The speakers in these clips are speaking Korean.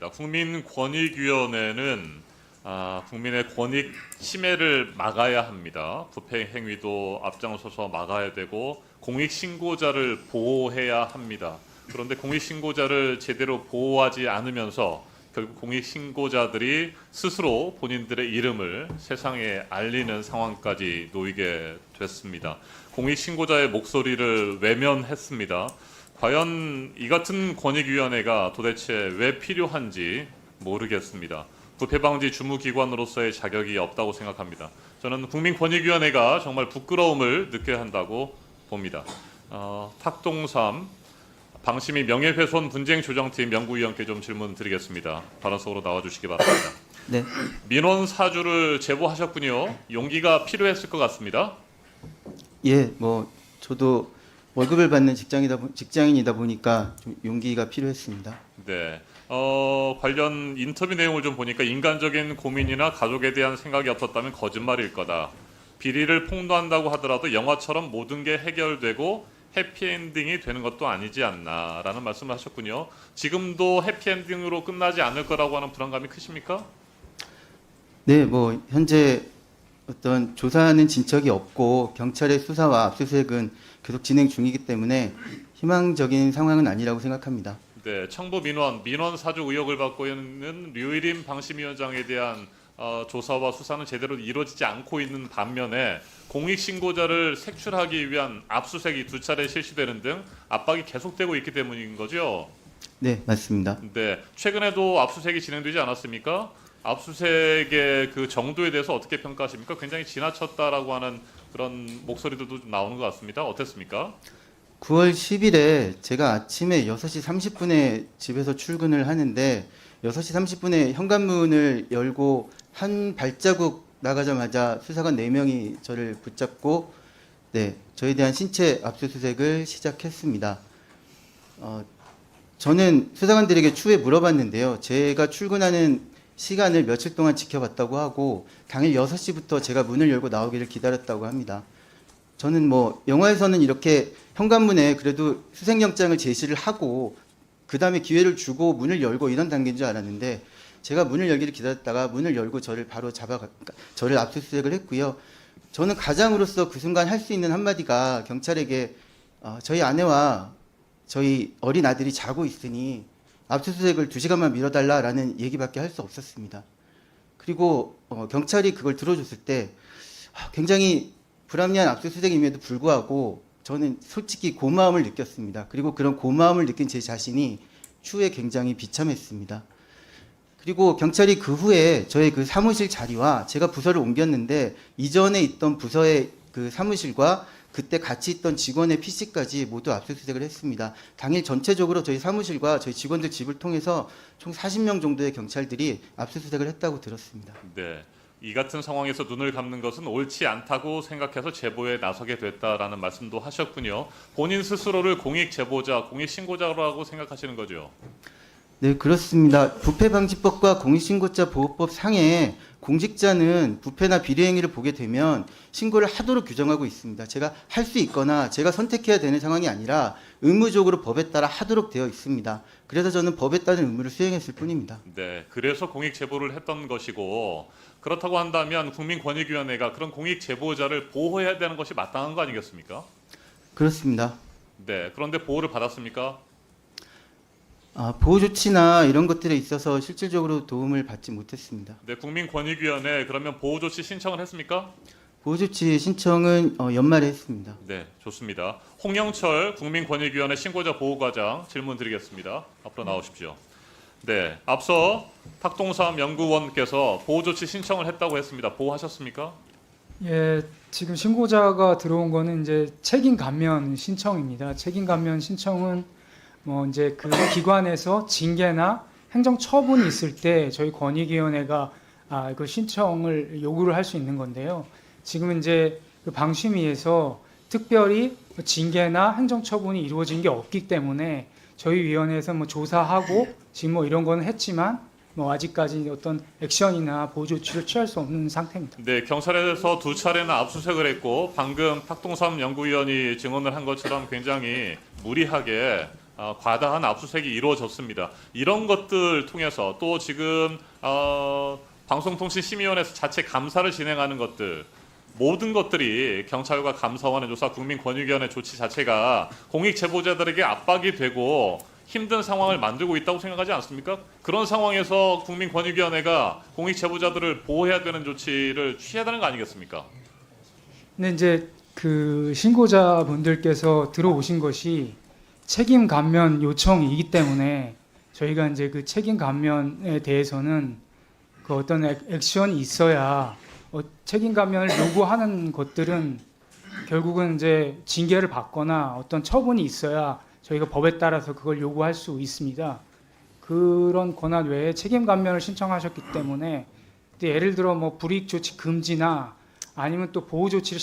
국민권익위원회는 국민의 권익 침해를 막아야 합니다. 부패 행위도 앞장서서 막아야 되고 공익신고자를 보호해야 합니다. 그런데 공익신고자를 제대로 보호하지 않으면서 결국 공익신고자들이 스스로 본인들의 이름을 세상에 알리는 상황까지 놓이게 됐습니다. 공익신고자의 목소리를 외면했습니다. 과연 이 같은 권익위원회가 도대체 왜 필요한지 모르겠습니다. 부패방지 주무기관으로서의 자격이 없다고 생각합니다. 저는 국민권익위원회가 정말 부끄러움을 느껴야 한다고 봅니다. 탁동삼 방심위 명예훼손 분쟁조정팀 연구위원께 좀 질문 드리겠습니다. 발언 속으로 나와주시기 바랍니다. 네. 민원 사주를 제보하셨군요. 용기가 필요했을 것 같습니다. 예, 저도 월급을 받는 직장인이다 보니까 좀 용기가 필요했습니다. 네. 관련 인터뷰 내용을 좀 보니까 인간적인 고민이나 가족에 대한 생각이 없었다면 거짓말일 거다. 비리를 폭로한다고 하더라도 영화처럼 모든 게 해결되고 해피엔딩이 되는 것도 아니지 않나라는 말씀을 하셨군요. 지금도 해피엔딩으로 끝나지 않을 거라고 하는 불안감이 크십니까? 네, 현재 어떤 조사하는 진척이 없고 경찰의 수사와 압수수색은 계속 진행 중이기 때문에 희망적인 상황은 아니라고 생각합니다. 네, 청부 민원 사주 의혹을 받고 있는 류일임 방심위원장에 대한 조사와 수사는 제대로 이루어지지 않고 있는 반면에 공익신고자를 색출하기 위한 압수수색이 2차례 실시되는 등 압박이 계속되고 있기 때문인 거죠? 네, 맞습니다. 네, 최근에도 압수수색이 진행되지 않았습니까? 압수수색의 그 정도에 대해서 어떻게 평가하십니까? 굉장히 지나쳤다라고 하는 그런 목소리들도 좀 나오는 것 같습니다. 어땠습니까? 9월 10일에 제가 아침에 6시 30분에 집에서 출근을 하는데 6시 30분에 현관문을 열고 한 발자국 나가자마자 수사관 4명이 저를 붙잡고 저에 대한 신체 압수수색을 시작했습니다. 저는 수사관들에게 추후에 물어봤는데요. 제가 출근하는 시간을 며칠 동안 지켜봤다고 하고 당일 6시부터 제가 문을 열고 나오기를 기다렸다고 합니다. 저는 영화에서는 이렇게 현관문에 그래도 수색영장을 제시를 하고 그 다음에 기회를 주고 문을 열고 이런 단계인 줄 알았는데 제가 문을 열기를 기다렸다가 문을 열고 저를 바로 저를 압수수색을 했고요. 저는 가장으로서 그 순간 할 수 있는 한마디가 경찰에게 저희 아내와 저희 어린 아들이 자고 있으니 압수수색을 2시간만 미뤄달라라는 얘기밖에 할 수 없었습니다. 그리고 경찰이 그걸 들어줬을 때 굉장히 불합리한 압수수색임에도 불구하고 저는 솔직히 고마움을 느꼈습니다. 그리고 그런 고마움을 느낀 제 자신이 추후에 굉장히 비참했습니다. 그리고 경찰이 그 후에 저의 그 사무실 자리와 제가 부서를 옮겼는데 이전에 있던 부서의 그 사무실과 그때 같이 있던 직원의 PC까지 모두 압수수색을 했습니다. 당일 전체적으로 저희 사무실과 저희 직원들 집을 통해서 총 40명 정도의 경찰들이 압수수색을 했다고 들었습니다. 네. 이 같은 상황에서 눈을 감는 것은 옳지 않다고 생각해서 제보에 나서게 됐다라는 말씀도 하셨군요. 본인 스스로를 공익제보자, 공익신고자라고 생각하시는 거죠? 네, 그렇습니다. 부패방지법과 공익신고자 보호법 상에 공직자는 부패나 비리 행위를 보게 되면 신고를 하도록 규정하고 있습니다. 제가 할 수 있거나 제가 선택해야 되는 상황이 아니라 의무적으로 법에 따라 하도록 되어 있습니다. 그래서 저는 법에 따른 의무를 수행했을 뿐입니다. 네, 그래서 공익제보를 했던 것이고 그렇다고 한다면 국민권익위원회가 그런 공익제보자를 보호해야 되는 것이 마땅한 거 아니겠습니까? 그렇습니다. 네, 그런데 보호를 받았습니까? 보호 조치나 이런 것들에 있어서 실질적으로 도움을 받지 못했습니다. 네, 국민권익위원회 그러면 보호 조치 신청을 했습니까? 보호 조치 신청은 연말에 했습니다. 네, 좋습니다. 홍영철 국민권익위원회 신고자 보호과장 질문 드리겠습니다. 앞으로 나오십시오. 네, 앞서 탁동삼 연구원께서 보호 조치 신청을 했다고 했습니다. 보호하셨습니까? 예, 지금 신고자가 들어온 거는 이제 책임 감면 신청입니다. 책임 감면 신청은 이제 그 기관에서 징계나 행정 처분이 있을 때 저희 권익위원회가 그 신청을 요구를 할 수 있는 건데요. 지금 이제 그 방심위에서 특별히 징계나 행정 처분이 이루어진 게 없기 때문에 저희 위원회에서 조사하고 지금 이런 거는 했지만 아직까지 어떤 액션이나 보호 조치를 취할 수 없는 상태입니다. 네, 경찰에서 2차례나 압수수색을 했고 방금 탁동삼 연구위원이 증언을 한 것처럼 굉장히 무리하게 과다한 압수수색이 이루어졌습니다. 이런 것들 통해서 또 지금 방송통신심의위원회에서 자체 감사를 진행하는 것들 모든 것들이 경찰과 감사원의 조사, 국민권익위원회 조치 자체가 공익 제보자들에게 압박이 되고 힘든 상황을 만들고 있다고 생각하지 않습니까? 그런 상황에서 국민권익위원회가 공익 제보자들을 보호해야 되는 조치를 취해야 되는 거 아니겠습니까? 근데 이제 그 신고자분들께서 들어오신 것이 책임 감면 요청이기 때문에 저희가 이제 그 책임 감면에 대해서는 그 어떤 액션이 있어야 책임 감면을 요구하는 것들은 결국은 이제 징계를 받거나 어떤 처분이 있어야 저희가 법에 따라서 그걸 요구할 수 있습니다. 그런 권한 외에 책임 감면을 신청하셨기 때문에 예를 들어 뭐 불이익 조치 금지나 아니면 또 보호 조치를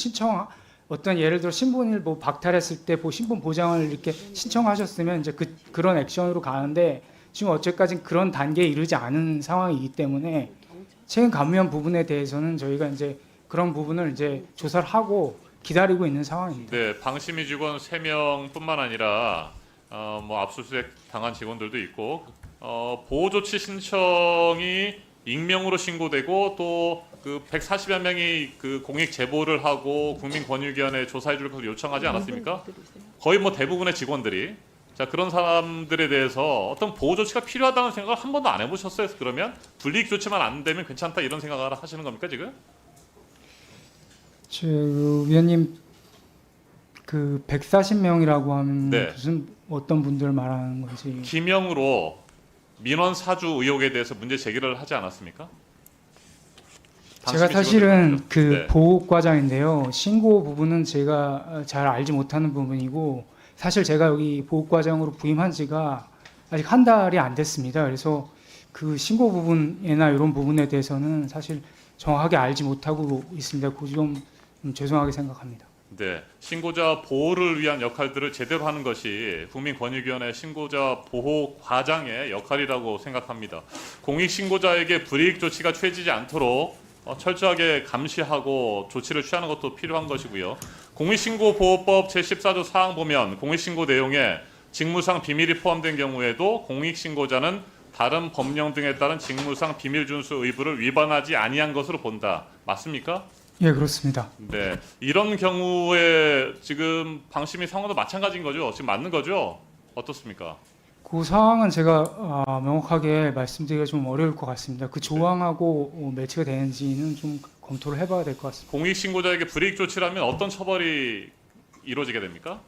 어떤 예를 들어 신분을 뭐 박탈했을 때 신분 보장을 이렇게 신청하셨으면 이제 그런 액션으로 가는데 지금 어제까지 그런 단계에 이르지 않은 상황이기 때문에 책임 감면 부분에 대해서는 저희가 이제 그런 부분을 이제 조사를 하고 기다리고 있는 상황입니다. 네, 방심위 직원 3명뿐만 아니라 뭐 압수수색 당한 직원들도 있고 보호 조치 신청이 익명으로 신고되고 또 그 140여 명이 그 공익 제보를 하고 국민권익위원회 조사해 줄 것을 요청하지 않았습니까? 거의 뭐 대부분의 직원들이 자 그런 사람들에 대해서 어떤 보호 조치가 필요하다는 생각을 한 번도 안 해보셨어요? 그러면 불이익 조치만 안 되면 괜찮다 이런 생각을 하시는 겁니까 지금? 위원님 그 140명이라고 하면 네. 무슨 어떤 분들 말하는 건지 기명으로 민원 사주 의혹에 대해서 문제 제기를 하지 않았습니까? 제가 사실은 그 네. 보호과장인데요. 신고 부분은 제가 잘 알지 못하는 부분이고 사실 제가 여기 보호과장으로 부임한 지가 아직 한 달이 안 됐습니다. 그래서 그 신고 부분이나 이런 부분에 대해서는 사실 정확하게 알지 못하고 있습니다. 그 좀 죄송하게 생각합니다. 네, 신고자 보호를 위한 역할들을 제대로 하는 것이 국민권익위원회 신고자 보호 과장의 역할이라고 생각합니다. 공익 신고자에게 불이익 조치가 취해지지 않도록 철저하게 감시하고 조치를 취하는 것도 필요한 것이고요. 공익신고보호법 제14조 사항 보면 공익신고 내용에 직무상 비밀이 포함된 경우에도 공익신고자는 다른 법령 등에 따른 직무상 비밀 준수 의무를 위반하지 아니한 것으로 본다. 맞습니까? 예, 그렇습니다. 네, 이런 경우에 지금 방심위 상황도 마찬가지인 거죠? 지금 맞는 거죠? 어떻습니까? 그 사항은 제가 명확하게 말씀드리기가 좀 어려울 것 같습니다. 그 조항하고 매치가 되는지는 좀 검토를 해봐야 될 것 같습니다. 공익신고자에게 불이익 조치라면 어떤 처벌이 이루어지게 됩니까?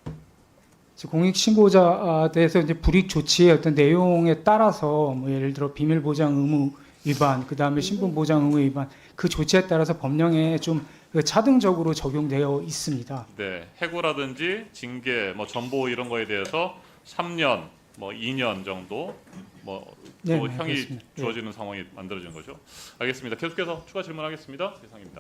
공익신고자에 대해서 이제 불이익 조치의 어떤 내용에 따라서 뭐 예를 들어 비밀 보장 의무 위반, 그 다음에 신분 보장 의무 위반, 그 조치에 따라서 법령에 좀 차등적으로 적용되어 있습니다. 네, 해고라든지 징계, 뭐 전보 이런 거에 대해서 3년, 뭐 2년 정도 뭐 네, 형이 그렇습니다. 주어지는 상황이 만들어지는 거죠. 알겠습니다. 계속해서 추가 질문하겠습니다. 이상입니다.